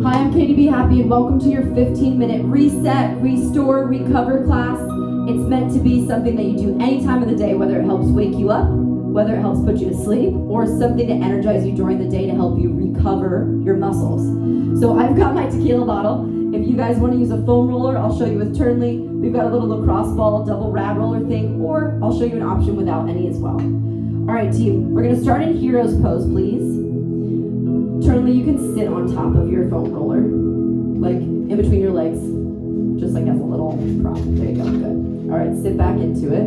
Hi, I'm Katie Be Happy, and welcome to your 15-minute reset, restore, recover class. It's meant to be something that you do any time of the day, whether it helps wake you up, whether it helps put you to sleep, or something to energize you during the day to help you recover your muscles. So I've got my tequila bottle. If you guys want to use a foam roller, I'll show you with Turnley. We've got a little lacrosse ball, double rad roller thing, or I'll show you an option without any as well. All right, team, we're going to start in hero's pose, please. Turnley, you can sit on top of your foam roller, like in between your legs, just like as a little prop. There you go, good. All right, sit back into it.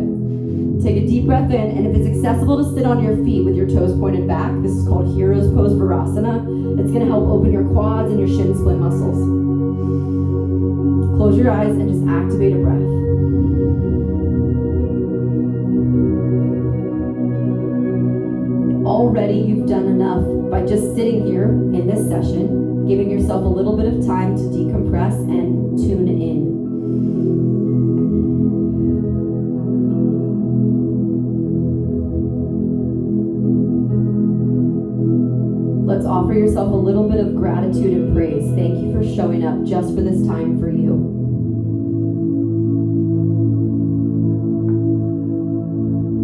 Take a deep breath in, and if it's accessible to sit on your feet with your toes pointed back, this is called hero's pose Virasana. It's gonna help open your quads and your shin splint muscles. Close your eyes and just activate a breath. Already you've done enough by just sitting here in this session, giving yourself a little bit of time to decompress and tune in. Let's offer yourself a little bit of gratitude and praise. Thank you for showing up just for this time for you.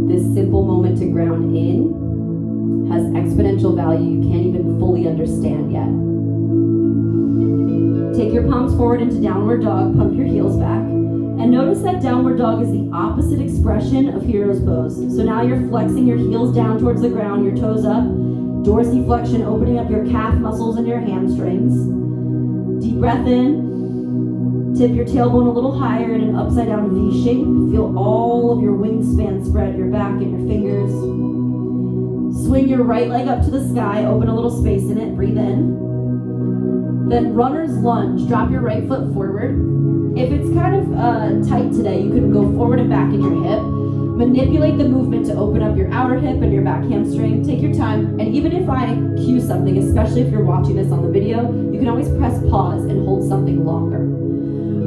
This simple moment to ground in has exponential value you can't even fully understand yet. Take your palms forward into downward dog, pump your heels back, and notice that downward dog is the opposite expression of hero's pose. So now you're flexing your heels down towards the ground, your toes up, dorsiflexion, opening up your calf muscles and your hamstrings. Deep breath in, tip your tailbone a little higher in an upside down V shape. Feel all of your wingspan spread, your back and your fingers. Swing your right leg up to the sky, open a little space in it, breathe in. Then runner's lunge, drop your right foot forward. If it's kind of tight today, you can go forward and back in your hip. Manipulate the movement to open up your outer hip and your back hamstring. Take your time, and even if I cue something, especially if you're watching this on the video, you can always press pause and hold something longer.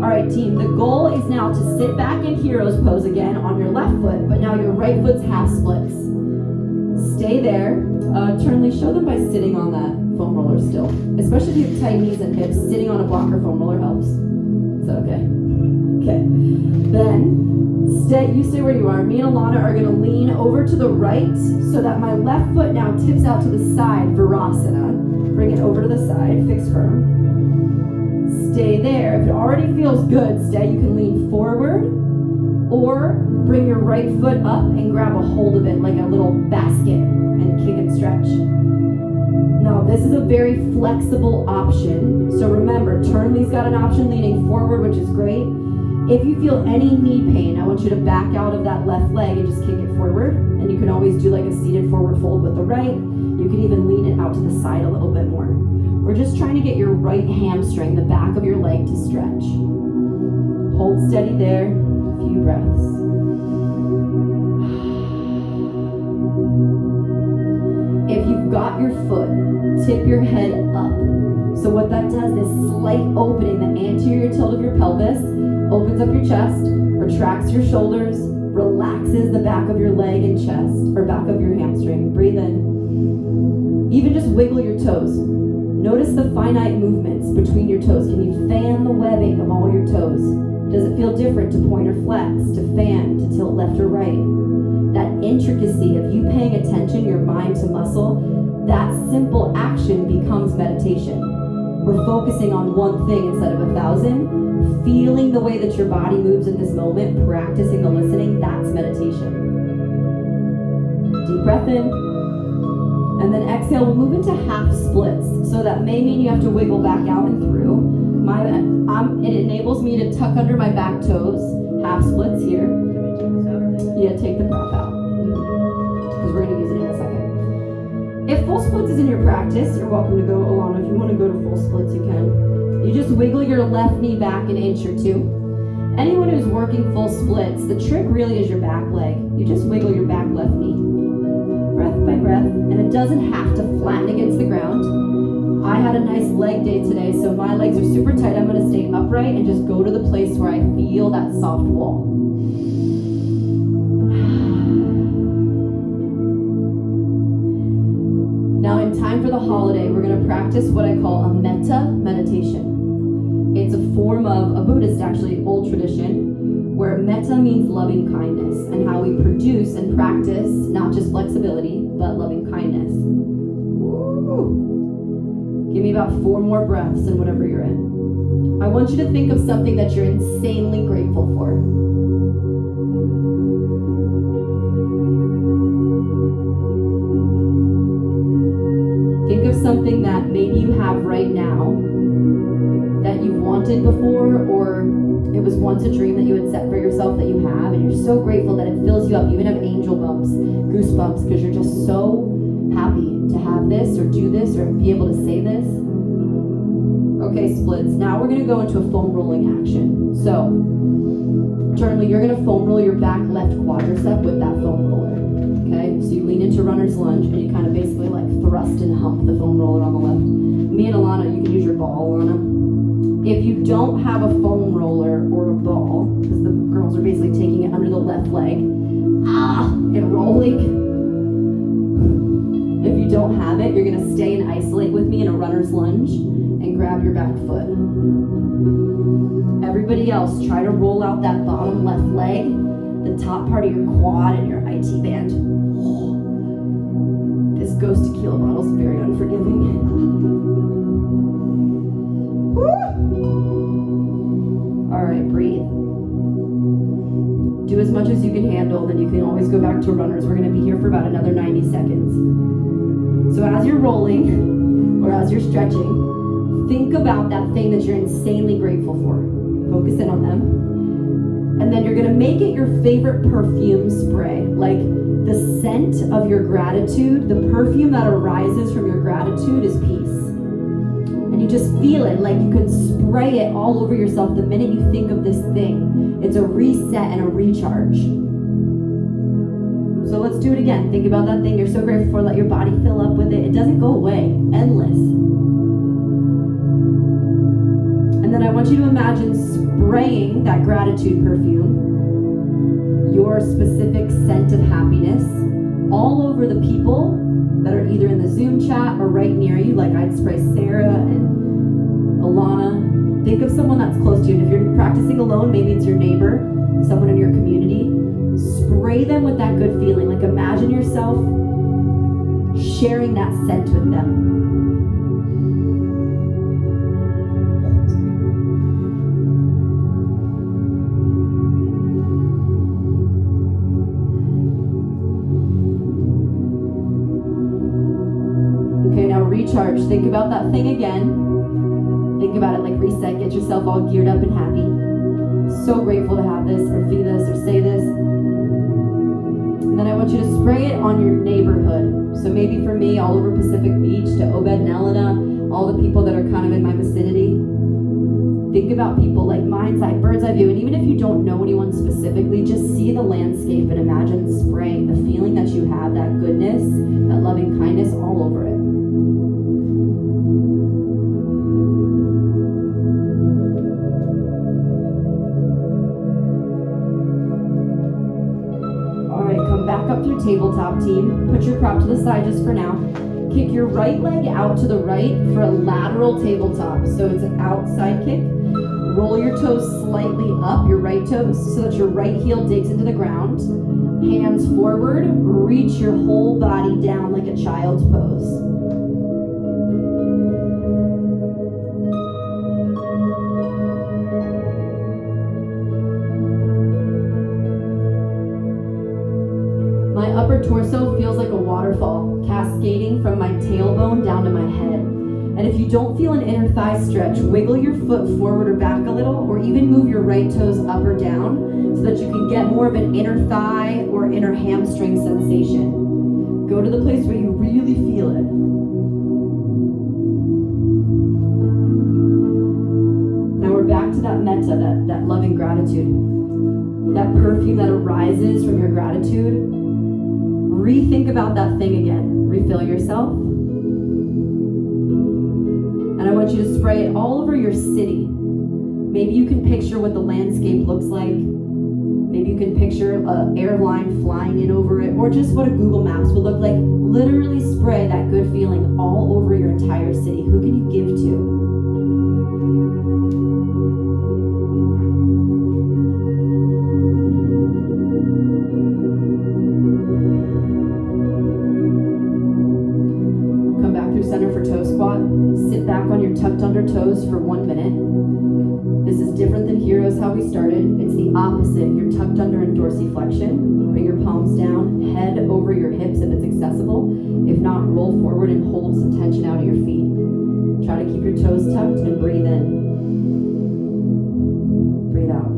All right, team, the goal is now to sit back in hero's pose again on your left foot, but now your right foot's half splits. Stay there. Turnley, show them by sitting on that foam roller still. Especially if you have tight knees and hips, sitting on a blocker foam roller helps. Is that okay? Okay. Then, stay where you are. Me and Alana are gonna lean over to the right so that my left foot now tips out to the side, Virasana. Bring it over to the side, fix firm. Stay there. If it already feels good, stay. You can lean forward, or bring your right foot up and grab a hold of it like a little basket and kick and stretch. Now, this is a very flexible option. So remember, Turnley's got an option leaning forward, which is great. If you feel any knee pain, I want you to back out of that left leg and just kick it forward. And you can always do like a seated forward fold with the right. You can even lean it out to the side a little bit more. We're just trying to get your right hamstring, the back of your leg, to stretch. Hold steady there. Few breaths. If you've got your foot, tip your head up. So what that does is slight opening the anterior tilt of your pelvis, opens up your chest, retracts your shoulders, relaxes the back of your leg and chest, or back of your hamstring. Breathe in. Even just wiggle your toes. Notice the finite movements between your toes. Can you fan the webbing of all your toes? Does it feel different to point or flex, to fan, to tilt left or right? That intricacy of you paying attention, your mind to muscle, that simple action becomes meditation. We're focusing on one thing instead of 1,000. Feeling the way that your body moves in this moment, practicing the listening, that's meditation. Deep breath in. And then exhale, we'll move into half splits. So that may mean you have to wiggle back out and through. It enables me to tuck under my back toes, half splits here. Yeah, take the prop out, because we're going to use it in a second. If full splits is in your practice, you're welcome to go, Alana. If you want to go to full splits, you can. You just wiggle your left knee back an inch or two. Anyone who's working full splits, the trick really is your back leg. You just wiggle your back left knee, breath by breath, and it doesn't have to flatten against the ground. I had a nice leg day today, so my legs are super tight. I'm going to stay upright and just go to the place where I feel that soft wall. Now in time for the the holiday, we're going to practice what I call a metta meditation. It's a form of a Buddhist, actually, old tradition, where metta means loving kindness and how we produce and practice not just flexibility, but loving kindness. Woo. Give me about 4 more breaths in whatever you're in. I want you to think of something that you're insanely grateful for. Think of something that maybe you have right now that you've wanted before, or it was once a dream that you had set for yourself that you have, and you're so grateful that it fills you up. You even have angel bumps, goosebumps, because you're just so happy to have this or do this or be able to say this. Okay, splits. Now we're going to go into a foam rolling action. So, internally, you're going to foam roll your back left quadricep with that foam roller. Okay, so you lean into runner's lunge and you kind of basically like thrust and hump the foam roller on the left. Me and Alana, you can use your ball, Alana. If you don't have a foam roller or a ball, because the girls are basically taking it under the left leg, and rolling. If you don't have it, you're going to stay and isolate with me in a runner's lunge and grab your back foot. Everybody else, try to roll out that bottom left leg, the top part of your quad and your IT band. This 𝐿 bottle is very unforgiving. All right, breathe. Do as much as you can handle, then you can always go back to runners. We're going to be here for about another 90 seconds. So as you're rolling, or as you're stretching, think about that thing that you're insanely grateful for. Focus in on them. And then you're going to make it your favorite perfume spray, like the scent of your gratitude. The perfume that arises from your gratitude is peace. And you just feel it, like you can spray it all over yourself the minute you think of this thing. It's a reset and a recharge. So let's do it again. Think about that thing you're so grateful for. Let your body fill up with it. It doesn't go away. Endless. And then I want you to imagine spraying that gratitude perfume, your specific scent of happiness, all over the people that are either in the Zoom chat or right near you. Like I'd spray Sarah and Alana. Think of someone that's close to you. And if you're practicing alone, maybe it's your neighbor, someone in your community. Spray them with that good feeling. Like imagine yourself sharing that scent with them. Recharge. Think about that thing again. Think about it like reset. Get yourself all geared up and happy. So grateful to have this or feel this or say this. And then I want you to spray it on your neighborhood. So maybe for me, all over Pacific Beach, to Obed and Elena, all the people that are kind of in my vicinity. Think about people like mind's eye, bird's eye view. And even if you don't know anyone specifically, just see the landscape and imagine spraying the feeling that you have, that goodness, that loving kindness all over it. Up through tabletop, team. Put your prop to the side just for now. Kick your right leg out to the right for a lateral tabletop. So it's an outside kick. Roll your toes slightly up, your right toes, so that your right heel digs into the ground. Hands forward. Reach your whole body down like a child's pose. Upper torso feels like a waterfall, cascading from my tailbone down to my head. And if you don't feel an inner thigh stretch, wiggle your foot forward or back a little, or even move your right toes up or down so that you can get more of an inner thigh or inner hamstring sensation. Go to the place where you really feel it. Now we're back to that metta, that loving gratitude. That perfume that arises from your gratitude. Rethink about that thing again. Refill yourself. And I want you to spray it all over your city. Maybe you can picture what the landscape looks like. Maybe you can picture an airline flying in over it, or just what a Google Maps would look like. Literally spray that good feeling all over your entire city. Who can you give to? Come back through center for toe squat. Sit back on your tucked under toes for 1 minute. This is different than heroes how we started. It's the opposite. You're tucked under in dorsiflexion. Bring your palms down, head over your hips if it's accessible. If not, roll forward and hold some tension out of your feet. Try to keep your toes tucked and breathe in. Breathe out.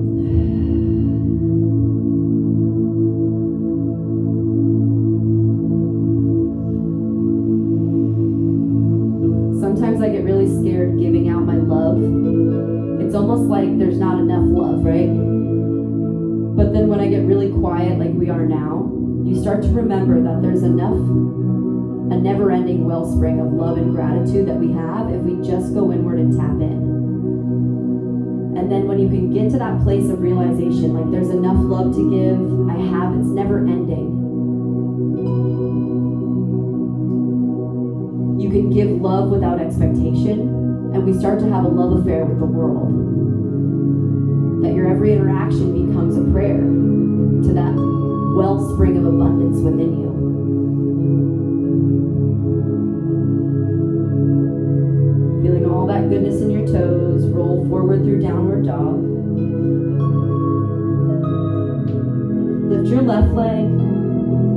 Sometimes I get really scared giving out my love. It's almost like there's not enough love, right? But then when I get really quiet like we are now, you start to remember that there's enough, a never-ending wellspring of love and gratitude that we have if we just go inward and tap in. And then when you can get to that place of realization, like there's enough love to give, it's never ending. You can give love without expectation, and we start to have a love affair with the world. That your every interaction becomes a prayer to that wellspring of abundance within you. Feeling all that goodness in your toes, roll forward through downward dog. Lift your left leg.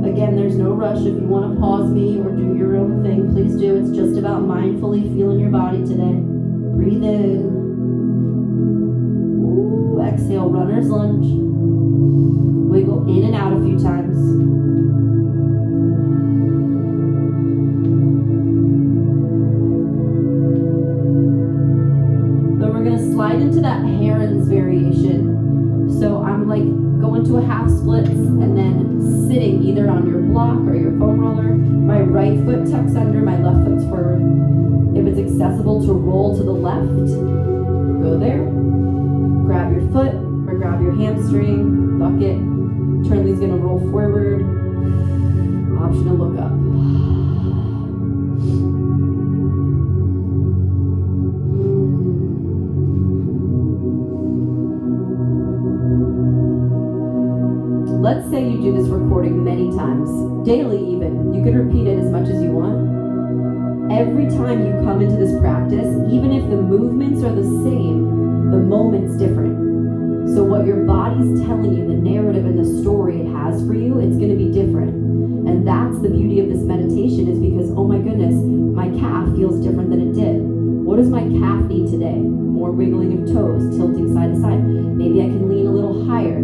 Again, there's no rush. If you want to pause me or do your own thing, please do. It's just about mindfully feeling your body today. Breathe in. Ooh, exhale, runner's lunge. Wiggle in and out a few times. Then we're going to slide into that �R𝐸𝐼𝑠 variation. So I'm like going to a half splits and then sitting either on your block or your foam roller. My right foot tucks under, my left foot's forward. If it's accessible to roll to the left, go there. Grab your foot or grab your hamstring, bucket. Turley's gonna roll forward. Option to look up. Let's say you do this recording many times, daily even. You could repeat it as much as you want. Every time you come into this practice, even if the movements are the same, the moment's different. So what your body's telling you, the narrative and the story it has for you, it's going to be different. And that's the beauty of this meditation, is because, oh my goodness, my calf feels different than it did. What does my calf need today? More wiggling of toes, tilting side to side. Maybe I can lean a little higher.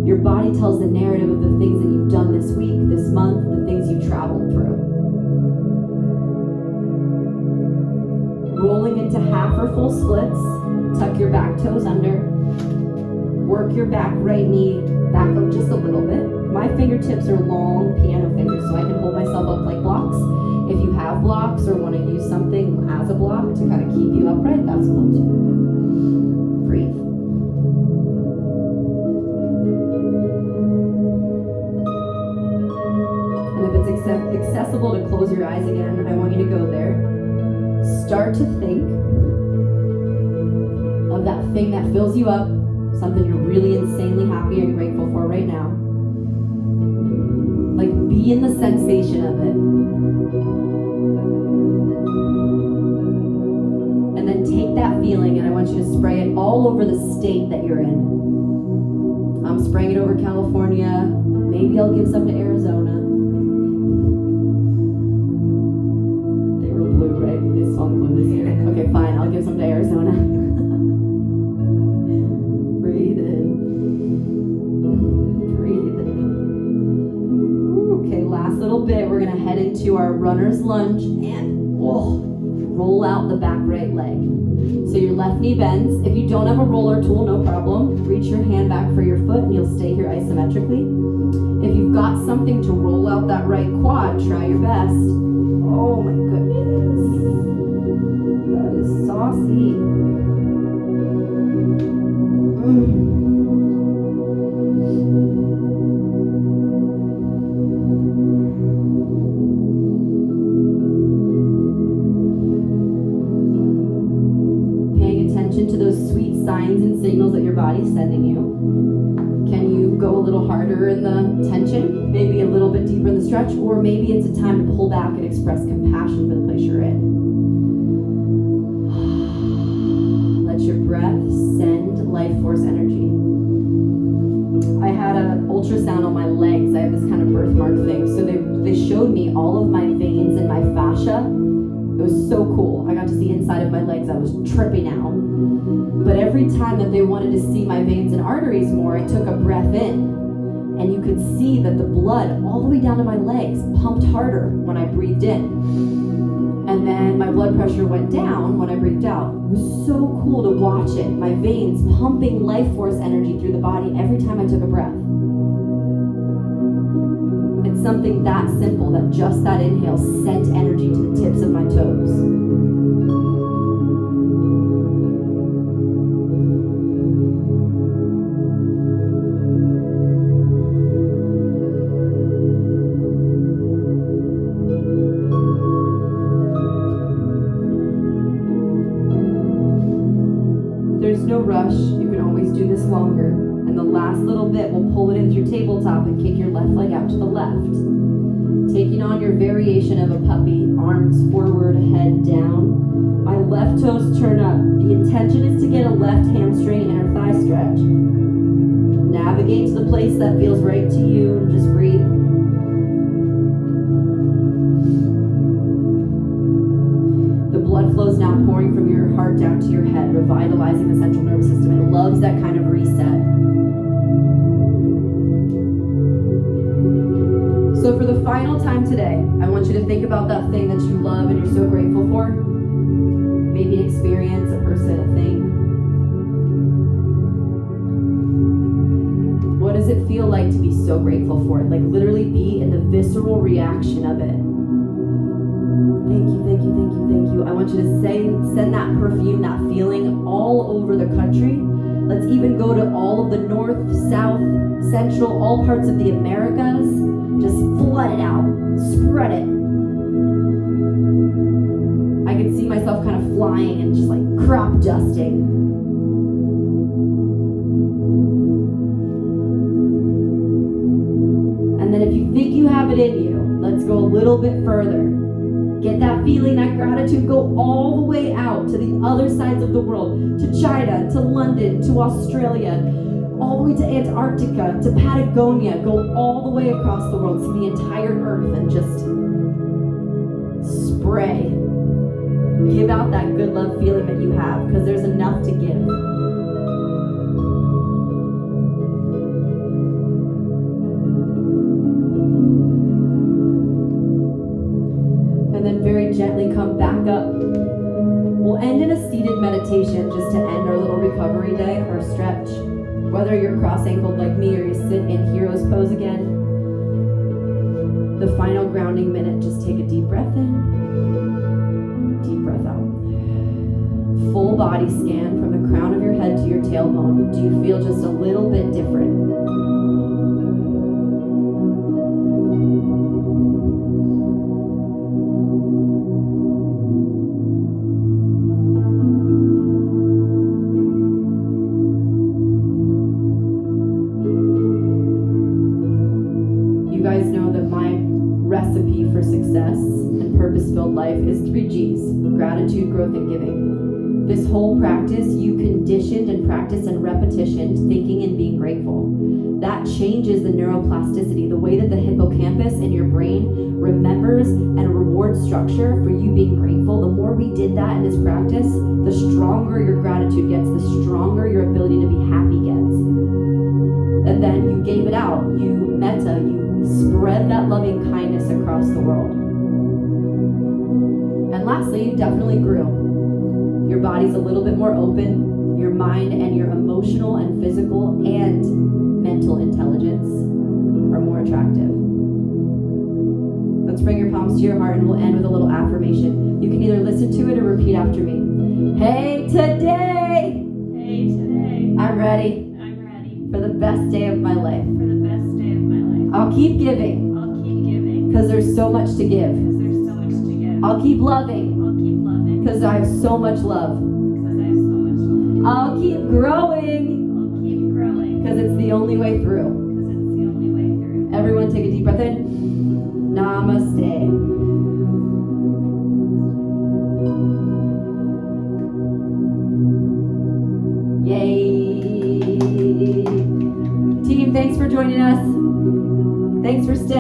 Your body tells the narrative of the things that you've done this week, this month, the things you traveled through. Rolling into half or full splits, tuck your back toes under. Work your back right knee back up just a little bit. My fingertips are long piano fingers, so I can hold myself up like blocks. If you have blocks or want to use something as a block to kind of keep you upright, that's cool too. Breathe. And if it's accessible to close your eyes again, I want you to go there. Start to think of that thing that fills you up, something you're really insanely happy and grateful for right now. Like, be in the sensation of it. And then take that feeling and I want you to spray it all over the state that you're in. I'm spraying it over California. Maybe I'll give some to Arizona. They were blue, right? They swung blue this year. Okay, fine. I'll give some to Arizona. Breathe in. Breathe in. Okay, last little bit. We're going to head into our runner's lunge and roll out the back right leg. So your left knee bends. If you don't have a roller tool, no problem. Reach your hand back for your foot and you'll stay here isometrically. If you've got something to roll out that right quad, try your best. Oh my goodness. That is saucy. to those sweet signs and signals that your body's sending you. Can you go a little harder in the tension, maybe a little bit deeper in the stretch, or maybe it's a time to pull back and express compassion for the place you're in. Let your breath send life force energy. I had an ultrasound on my legs. I have this kind of birthmark thing. So they showed me all of my veins and my fascia. It was so cool. I got to see inside of my legs. I was tripping out. But every time that they wanted to see my veins and arteries more, I took a breath in. And you could see that the blood all the way down to my legs pumped harder when I breathed in. And then my blood pressure went down when I breathed out. It was so cool to watch it. My veins pumping life force energy through the body every time I took a breath. It's something that simple that just that inhale sent energy to the tips of my toes. There's no rush. You can always do this longer. And the last little bit, we'll pull it in through tabletop and kick your left leg out to the left. Taking on your variation of a puppy, arms forward, head down. My left toes turn up. The intention is to get a left hamstring inner thigh stretch. Navigate to the place that feels right to you. Just breathe. The blood flows now pouring from your heart down to your head, revitalizing the central nervous system. It loves that kind of reset. So for the final time today, I want you to think about that thing that you love and you're so grateful for. Maybe an experience, a person, a thing. What does it feel like to be so grateful for it? Like literally be in the visceral reaction of it. Thank you, thank you, thank you, thank you. I want you to send that perfume, that feeling all over the country. Let's even go to all of the north, south, central, all parts of the Americas. Just flood it out, spread it. I can see myself kind of flying and just like crop dusting. And then if you think you have it in you, let's go a little bit further. Get that feeling, that gratitude, go all the way out to the other sides of the world, to China, to London, to Australia, all the way to Antarctica, to Patagonia, go all the way across the world, see the entire earth and just spray. Give out that good love feeling that you have, because there's enough to give. And then very gently come back up. We'll end in a seated meditation just to end our little recovery day, our stretch. Whether you're cross-ankled like me or you sit in hero's pose again, the final grounding minute, just take a deep breath in, deep breath out. Full body scan from the crown of your head to your tailbone. Do you feel just a little bit different? Recipe for success and purpose-filled life is 3 G's: gratitude, growth, and giving. This whole practice, you conditioned and practiced and repetitioned thinking and being grateful. That changes the neuroplasticity, the way that the hippocampus in your brain remembers and rewards structure for you being grateful. The more we did that in this practice, the stronger your gratitude gets, the stronger your ability to be happy gets. And then you gave it out, you metta, you spread that loving kindness across the world. And lastly, you definitely grew. Your body's a little bit more open. Your mind and your emotional and physical and mental intelligence are more attractive. Let's bring your palms to your heart and we'll end with a little affirmation. You can either listen to it or repeat after me. Hey, today! Hey, today! I'm ready. I'm ready. For the best day of my life. For the best day of my life. I'll keep giving. I'll keep giving. Because there's so much to give. Because there's so much to give. I'll keep loving. I'll keep loving. Because I have so much love. Because I have so much love. growing. We'll keep growing. Because it's the only way through. Because it's the only way through. Everyone take a deep breath in. Namaste. Yay. Team, thanks for joining us. Thanks for staying.